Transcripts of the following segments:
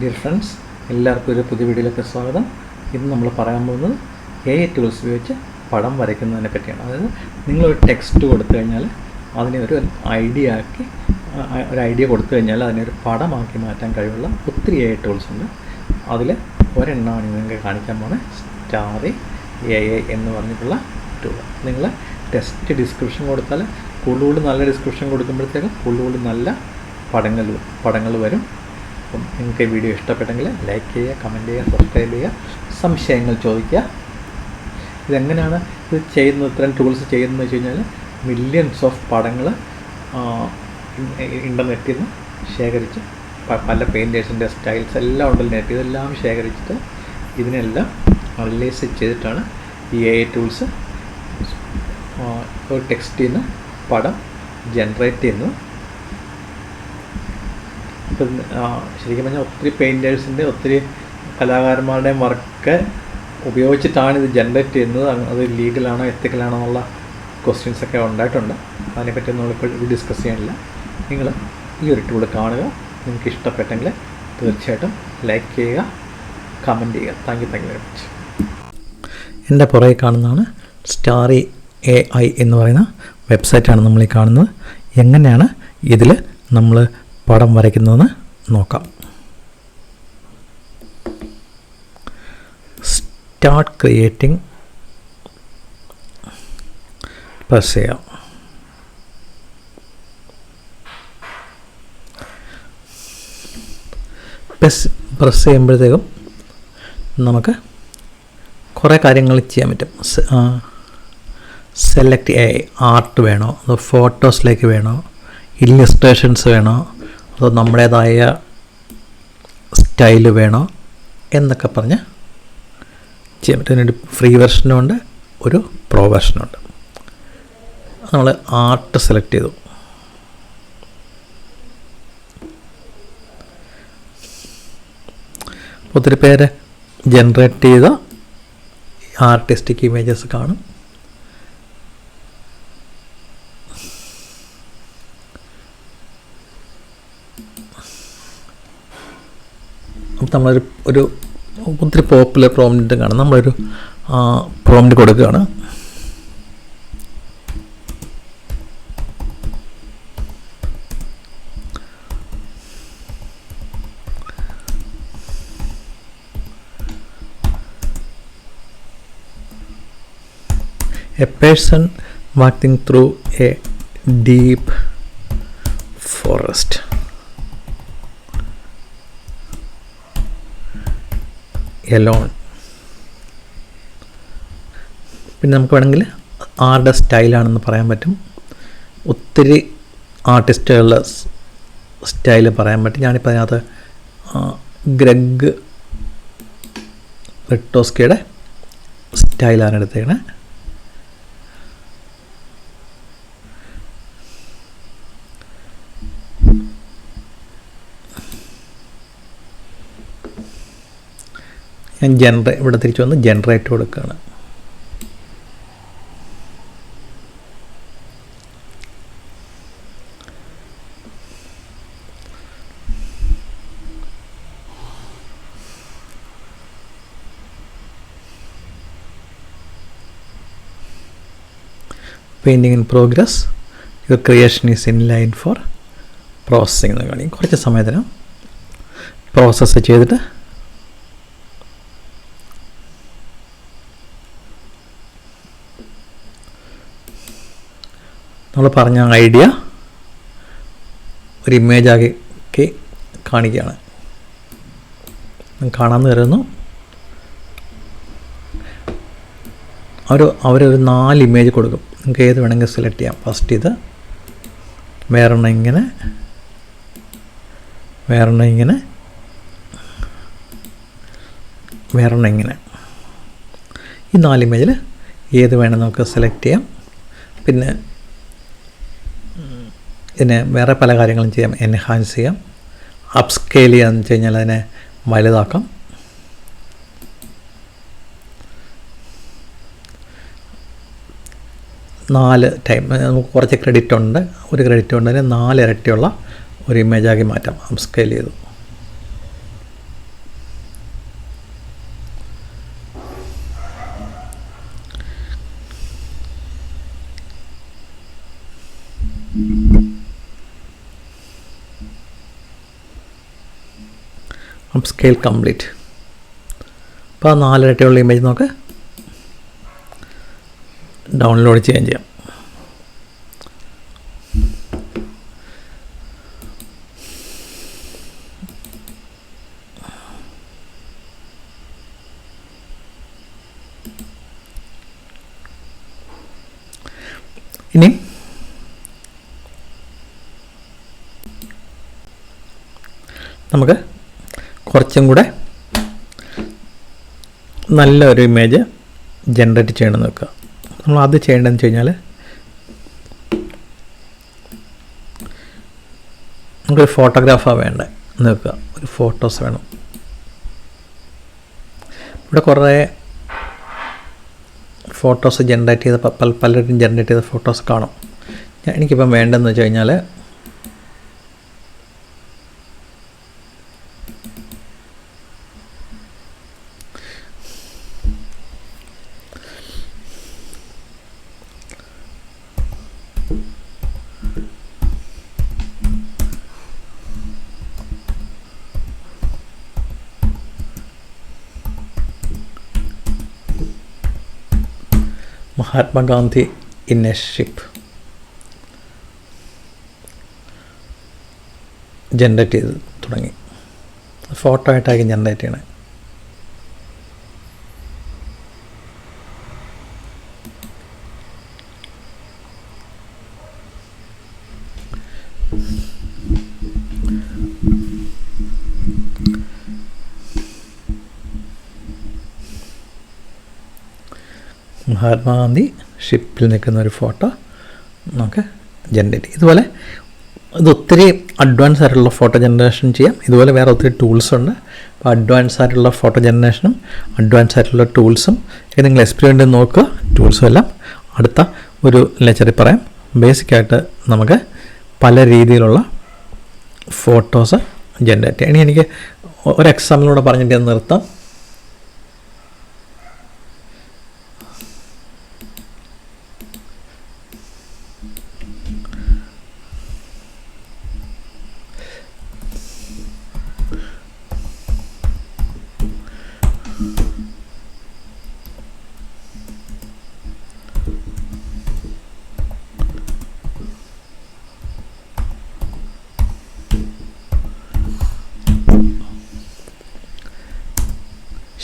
Dear friends, എല്ലാവർക്കും ഒരു പുതിയ വീഡിയോയിലേക്ക് സ്വാഗതം. ഇന്ന് നമ്മൾ പറയാൻ പോകുന്നത് AI ടൂൾസ് ഉപയോഗിച്ച് പടം വരയ്ക്കുന്നതിനെ പറ്റിയാണ്. അതായത് നിങ്ങളൊരു ടെക്സ്റ്റ് കൊടുത്തു കഴിഞ്ഞാൽ അതിനെ ഒരു ഐഡിയ കൊടുത്തു കഴിഞ്ഞാൽ അതിനെ ഒരു പടമാക്കി മാറ്റാൻ കഴിവുള്ള ഒത്തിരി AI ടൂൾസ് ഉണ്ട്. അതിൽ ഒരെണ്ണമാണ് നിങ്ങൾക്ക് കാണിക്കാൻ പോകുന്നത്, സ്റ്റാറി AI എന്ന് പറഞ്ഞിട്ടുള്ള ടൂൾ. നിങ്ങൾ ടെക്സ്റ്റ് ഡിസ്ക്രിപ്ഷൻ കൊടുത്താൽ കൂടുതൽ നല്ല ഡിസ്ക്രിപ്ഷൻ കൊടുക്കുമ്പോഴത്തേക്കും കൂടുതൽ നല്ല പടങ്ങൾ വരും. അപ്പം നിങ്ങൾക്ക് ഈ വീഡിയോ ഇഷ്ടപ്പെട്ടെങ്കിൽ ലൈക്ക് ചെയ്യുക, കമൻറ്റ് ചെയ്യുക, സബ്സ്ക്രൈബ് ചെയ്യുക, സംശയങ്ങൾ ചോദിക്കുക. ഇതെങ്ങനെയാണ് ഇത് ചെയ്യുന്നത്, ഇത്തരം ടൂൾസ് ചെയ്യുന്നതെന്ന് വെച്ച് കഴിഞ്ഞാൽ മില്യൺസ് ഓഫ് പടങ്ങൾ ഇൻ്റർനെറ്റിൽ നിന്ന് ശേഖരിച്ച് പല പെയിൻറ്റേഴ്സിൻ്റെ സ്റ്റൈൽസ് എല്ലാം ഉണ്ടല്ലോ നെറ്റ്, ഇതെല്ലാം ശേഖരിച്ചിട്ട് ഇതിനെല്ലാം അനലൈസ് ചെയ്തിട്ടാണ് ഈ AI ടൂൾസ് ഒരു ടെക്സ്റ്റിൽ നിന്ന് പടം ജനറേറ്റ് ചെയ്യുന്നത്. ഇപ്പം ശരിക്കും പറഞ്ഞാൽ ഒത്തിരി പെയിൻറ്റേഴ്സിൻ്റെ ഒത്തിരി കലാകാരന്മാരുടെയും വർക്ക് ഉപയോഗിച്ചിട്ടാണ് ഇത് ജനറേറ്റ് ചെയ്യുന്നത്. അത് ലീഗലാണോ എത്തിക്കലാണോ എന്നുള്ള ക്വസ്റ്റ്യൻസൊക്കെ ഉണ്ടായിട്ടുണ്ട്. അതിനെപ്പറ്റി നമ്മളിപ്പോൾ ഡിസ്കസ് ചെയ്യാനില്ല. നിങ്ങൾ ഈ ഒരു ടൂൾ കാണുക. നിങ്ങൾക്ക് ഇഷ്ടപ്പെട്ടെങ്കിൽ തീർച്ചയായിട്ടും ലൈക്ക് ചെയ്യുക, കമൻറ്റ് ചെയ്യുക. Thank you very much. എൻ്റെ പുറകെ കാണുന്നതാണ് സ്റ്റാറി AI എന്ന് പറയുന്ന വെബ്സൈറ്റാണ് നമ്മൾ ഈ കാണുന്നത്. എങ്ങനെയാണ് ഇതിൽ നമ്മൾ പടം വരയ്ക്കുന്നതെന്ന് നോക്കാം. സ്റ്റാർട്ട് ക്രിയേറ്റിംഗ് പ്രസ് ചെയ്യാം. പ്രസ് ചെയ്യുമ്പോഴത്തേക്കും നമുക്ക് കുറേ കാര്യങ്ങൾ ചെയ്യാൻ പറ്റും. സെലക്ട് AI, ആർട്ട് വേണോ അതോ ഫോട്ടോസിലേക്ക് വേണോ, ഇല്ലുസ്ട്രേഷൻസ് വേണോ അതോ നമ്മുടേതായ സ്റ്റൈല് വേണോ എന്നൊക്കെ പറഞ്ഞ് ചെയ്യാൻ പറ്റും. അതിനൊരു ഫ്രീ വെർഷനുണ്ട്, ഒരു പ്രോ വെർഷനുണ്ട്. നമ്മൾ ആർട്ട് സെലക്ട് ചെയ്തു. ഒത്തിരി പേര് ജനറേറ്റ് ചെയ്ത ആർട്ടിസ്റ്റിക് ഇമേജസ് കാണും. നമ്മളൊരു ഒത്തിരി പോപ്പുലർ പ്രോംപ്റ്റ് കാണും. നമ്മളൊരു പ്രോംപ്റ്റ് കൊടുക്കുകയാണ്. A person walking through a deep forest. Alone. പിന്നെ നമുക്ക് വേണമെങ്കിൽ ആരുടെ സ്റ്റൈലാണെന്ന് പറയാൻ പറ്റും. ഒത്തിരി ആർട്ടിസ്റ്റുകളുടെ സ്റ്റൈല് പറയാൻ പറ്റും. ഞാനിപ്പോൾ അതിനകത്ത് ഗ്രെഗ് റിട്ടോസ്കിയുടെ സ്റ്റൈലാണ് എടുത്തേക്കണേ. ഞാൻ ഇവിടെ തിരിച്ചു വന്ന് ജനറേറ്റ് കൊടുക്കുകയാണ്. Painting in progress, your creation is in line for processing എന്ന് കാണിക്കും. കുറച്ച് സമയത്തിന് പ്രോസസ്സ് ചെയ്തിട്ട് നമ്മൾ പറഞ്ഞ ഐഡിയ ഒരു ഇമേജാക്കി കാണിക്കുകയാണ്. കാണാമെന്ന് കരുതുന്നു. അവരൊരു 4 ഇമേജ് കൊടുക്കും. നിങ്ങൾക്ക് ഏത് വേണമെങ്കിൽ സെലക്ട് ചെയ്യാം. ഫസ്റ്റ് ഇത്, വേറെണ്ണം ഇങ്ങനെ, വേറെണ്ണം ഇങ്ങനെ, വേറെണ്ണം ഇങ്ങനെ. ഈ 4 ഇമേജിൽ ഏത് വേണം നമുക്ക് സെലക്ട് ചെയ്യാം. പിന്നെ ഇതിന് വേറെ പല കാര്യങ്ങളും ചെയ്യാം. എൻഹാൻസ് ചെയ്യാം, അപ്സ്കെയിൽ ചെയ്യാന്ന് വെച്ച് കഴിഞ്ഞാൽ അതിനെ വലുതാക്കാം. നമുക്ക് കുറച്ച് ക്രെഡിറ്റ് ഉണ്ട്. ഒരു ക്രെഡിറ്റ് ഉണ്ടതിന് 4 ഇരട്ടിയുള്ള ഒരു ഇമേജാക്കി മാറ്റാം. അപ്സ്കെയിൽ ചെയ്തു. Up scale complete. അപ്പോൾ 4 ഇരട്ടിയുള്ള ഇമേജ് നമുക്ക് ഡൗൺലോഡ് ചെയ്യാം. ഇനി നമുക്ക് കുറച്ചും കൂടെ നല്ലൊരു ഇമേജ് ജനറേറ്റ് ചെയ്യണമെന്ന് വെക്കുക. നമ്മൾ അത് ചെയ്യേണ്ടതെന്ന് വെച്ച് കഴിഞ്ഞാൽ നമുക്കൊരു ഫോട്ടോഗ്രാഫാണ് വേണ്ടത് എന്ന് വെക്കുക. ഒരു ഫോട്ടോസ് വേണം. ഇവിടെ കുറേ ഫോട്ടോസ് ജനറേറ്റ് ചെയ്ത പലരും ജനറേറ്റ് ചെയ്ത ഫോട്ടോസ് കാണും. എനിക്കിപ്പം വേണ്ടതെന്ന് വെച്ച് കഴിഞ്ഞാൽ Mahatma Gandhi in A ship generate ചെയ്ത് തുടങ്ങി. ഫോട്ടോ ആയിട്ടായിരിക്കും ജനറേറ്റ് ചെയ്യണേ. മഹാത്മാഗാന്ധി ഷിപ്പിൽ നിൽക്കുന്ന ഒരു ഫോട്ടോ നമുക്ക് ജനറേറ്റ് ചെയ്യും. ഇതുപോലെ ഇതൊത്തിരി അഡ്വാൻസ് ആയിട്ടുള്ള ഫോട്ടോ ജനറേഷൻ ചെയ്യാം. ഇതുപോലെ വേറെ ഒത്തിരി ടൂൾസ് ഉണ്ട്. അപ്പോൾ അഡ്വാൻസ് ആയിട്ടുള്ള ഫോട്ടോ ജനറേഷനും അഡ്വാൻസ് ആയിട്ടുള്ള ടൂൾസും നിങ്ങൾ എക്സ്പെരിമെൻ്റ് നോക്കുക. ടൂൾസും എല്ലാം അടുത്ത ഒരു ലെക്ചറിൽ പറയാം. ബേസിക്കായിട്ട് നമുക്ക് പല രീതിയിലുള്ള ഫോട്ടോസ് ജനറേറ്റ് ചെയ്യാം. ഇനി എനിക്ക് ഒരു എക്സാമ്പിളൂടെ പറഞ്ഞിട്ട് ഞാൻ നിർത്താം.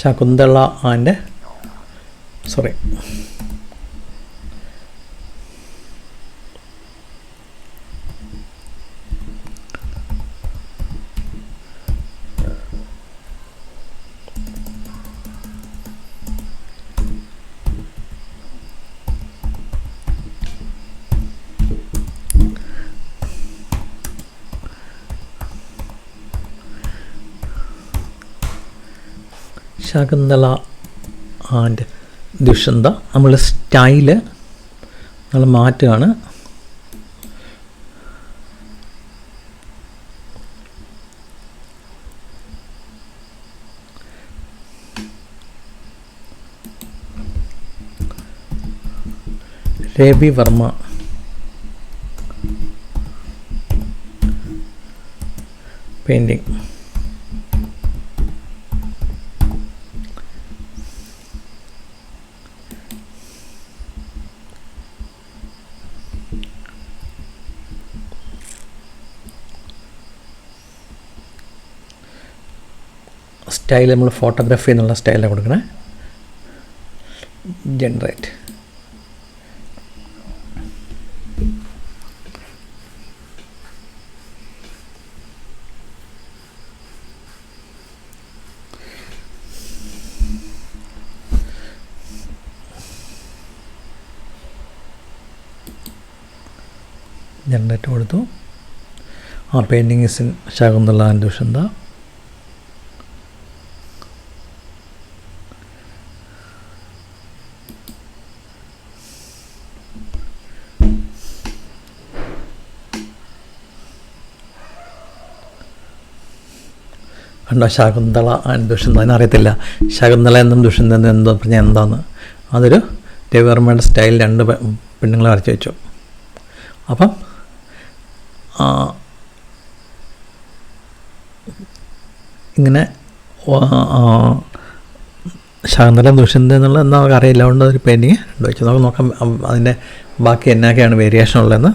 Shakuntala and Shakuntala and Dushyanta. നമ്മൾ സ്റ്റൈല് നമ്മൾ മാറ്റുകയാണ്. രവിവർമ്മ പെയിൻറ്റിങ്. സ്റ്റൈൽ നമ്മൾ ഫോട്ടോഗ്രാഫി എന്നുള്ള സ്റ്റൈലാണ് കൊടുക്കണേ. ജനറേറ്റ്. ജനറേറ്റ് കൊടുത്തു. ആ painting is in Shakuntala and Dushyanta. കണ്ടോ, ശകുന്തള ആൻഡ് ദുഷ്യന്ത. അതിനറിയത്തില്ല ശകുന്തള എന്നും ദുഷ്യന്ത എന്നും എന്തോ പറഞ്ഞാൽ എന്താന്ന്. അതൊരു രവിവർമ്മയുടെ സ്റ്റൈൽ 2 പെണ്ണുങ്ങളെ വരച്ച് വെച്ചു. അപ്പം ഇങ്ങനെ ശകുന്തള ദുഷ്യന്തൻ എന്നുള്ള എന്താ നമുക്ക് അറിയില്ല, അതുകൊണ്ട് ഒരു പെയിൻറ്റിങ് വെച്ച് നമുക്ക് നോക്കാം അതിൻ്റെ ബാക്കി എന്നൊക്കെയാണ് വേരിയേഷൻ ഉള്ളതെന്ന്.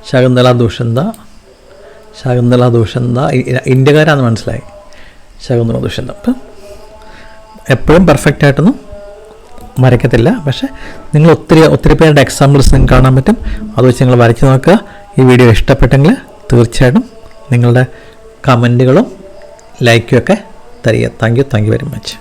ശകുന്തള ദുഷ്യന്ത ഇന്ത്യക്കാരാന്ന് മനസ്സിലായി. ശകുന്തള ദുഷ്യന്ത അപ്പം എപ്പോഴും പെർഫെക്റ്റ് ആയിട്ടൊന്നും വരയ്ക്കത്തില്ല, പക്ഷേ നിങ്ങൾ ഒത്തിരി പേരുടെ എക്സാമ്പിൾസ് നിങ്ങൾക്ക് കാണാൻ പറ്റും. അത് വെച്ച് നിങ്ങൾ വരയ്ച്ച് നോക്കുക. ഈ വീഡിയോ ഇഷ്ടപ്പെട്ടെങ്കിൽ തീർച്ചയായിട്ടും നിങ്ങളുടെ കമൻറ്റുകളും ലൈക്കും ഒക്കെ തരിക. Thank you very much.